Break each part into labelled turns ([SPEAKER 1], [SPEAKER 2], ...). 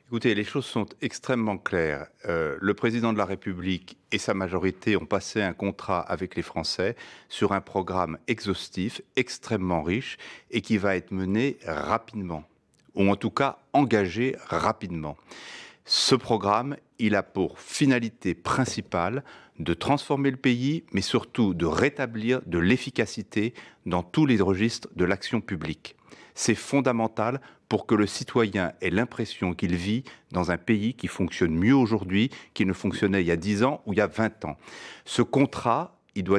[SPEAKER 1] Écoutez, les choses sont extrêmement claires. Le président de la République et sa majorité ont passé un contrat avec les Français sur un programme exhaustif, extrêmement riche et qui va être mené rapidement, ou en tout cas engagé rapidement. Ce programme, il a pour finalité principale de transformer le pays, mais surtout de rétablir de l'efficacité dans tous les registres de l'action publique. C'est fondamental pour que le citoyen ait l'impression qu'il vit dans un pays qui fonctionne mieux aujourd'hui qu'il ne fonctionnait il y a 10 ans ou il y a 20 ans. Ce contrat, il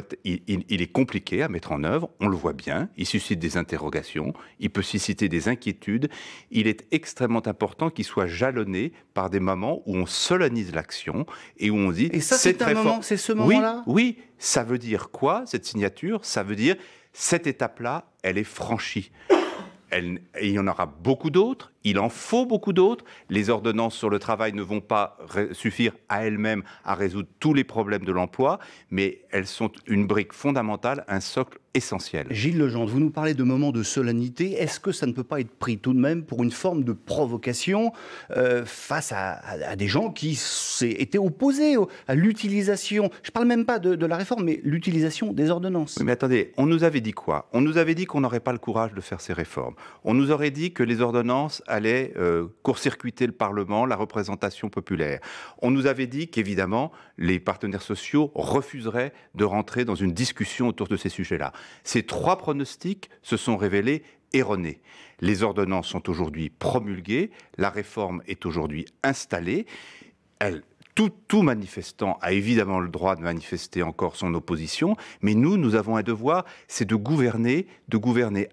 [SPEAKER 1] est compliqué à mettre en œuvre, on le voit bien, il suscite des interrogations, il peut susciter des inquiétudes. Il est extrêmement important qu'il soit jalonné par des moments où on solennise l'action et où on dit...
[SPEAKER 2] Et ça, c'est un moment, c'est ce moment-là?
[SPEAKER 1] Oui, ça veut dire quoi, cette signature? Ça veut dire, cette étape-là, elle est franchie. Il y en aura beaucoup d'autres, il en faut beaucoup d'autres. Les ordonnances sur le travail ne vont pas suffire à elles-mêmes à résoudre tous les problèmes de l'emploi, mais elles sont une brique fondamentale, un socle essentiel.
[SPEAKER 2] Gilles Legendre, vous nous parlez de moments de solennité. Est-ce que ça ne peut pas être pris tout de même pour une forme de provocation face à des gens qui étaient opposés à l'utilisation, je ne parle même pas de la réforme, mais l'utilisation des ordonnances?
[SPEAKER 1] Oui, mais attendez, on nous avait dit quoi? On nous avait dit qu'on n'aurait pas le courage de faire ces réformes. On nous aurait dit que les ordonnances allaient court-circuiter le Parlement, la représentation populaire. On nous avait dit qu'évidemment, les partenaires sociaux refuseraient de rentrer dans une discussion autour de ces sujets-là. Ces trois pronostics se sont révélés erronés. Les ordonnances sont aujourd'hui promulguées, la réforme est aujourd'hui installée. Tout manifestant a évidemment le droit de manifester encore son opposition, mais nous avons un devoir, c'est de gouverner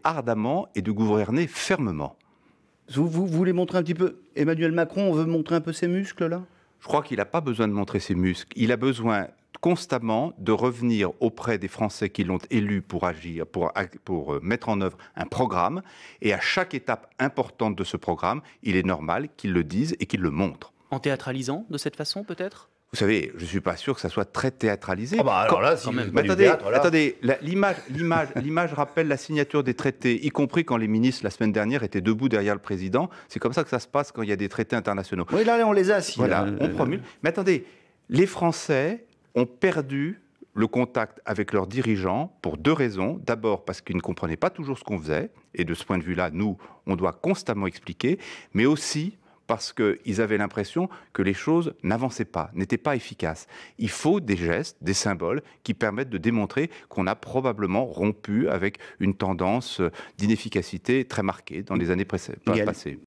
[SPEAKER 1] ardemment et de gouverner fermement.
[SPEAKER 2] Vous voulez montrer un petit peu, Emmanuel Macron, on veut montrer un peu ses muscles là?
[SPEAKER 1] Je crois qu'il n'a pas besoin de montrer ses muscles, il a besoin constamment de revenir auprès des Français qui l'ont élu pour agir, pour mettre en œuvre un programme, et à chaque étape importante de ce programme, il est normal qu'il le dise et qu'il le montre.
[SPEAKER 3] En théâtralisant de cette façon, peut-être?
[SPEAKER 1] Vous savez, je ne suis pas sûr que ça soit très théâtralisé.
[SPEAKER 2] Ah bah alors là, si
[SPEAKER 1] mais attendez, l'image rappelle la signature des traités, y compris quand les ministres, la semaine dernière, étaient debout derrière le président. C'est comme ça que ça se passe quand il y a des traités internationaux.
[SPEAKER 2] Oui, là, on les a assis.
[SPEAKER 1] Voilà, on promulgue. Mais attendez, les Français ont perdu le contact avec leurs dirigeants pour deux raisons. D'abord, parce qu'ils ne comprenaient pas toujours ce qu'on faisait. Et de ce point de vue-là, nous, on doit constamment expliquer. Mais aussi parce qu'ils avaient l'impression que les choses n'avançaient pas, n'étaient pas efficaces. Il faut des gestes, des symboles qui permettent de démontrer qu'on a probablement rompu avec une tendance d'inefficacité très marquée dans les années passées.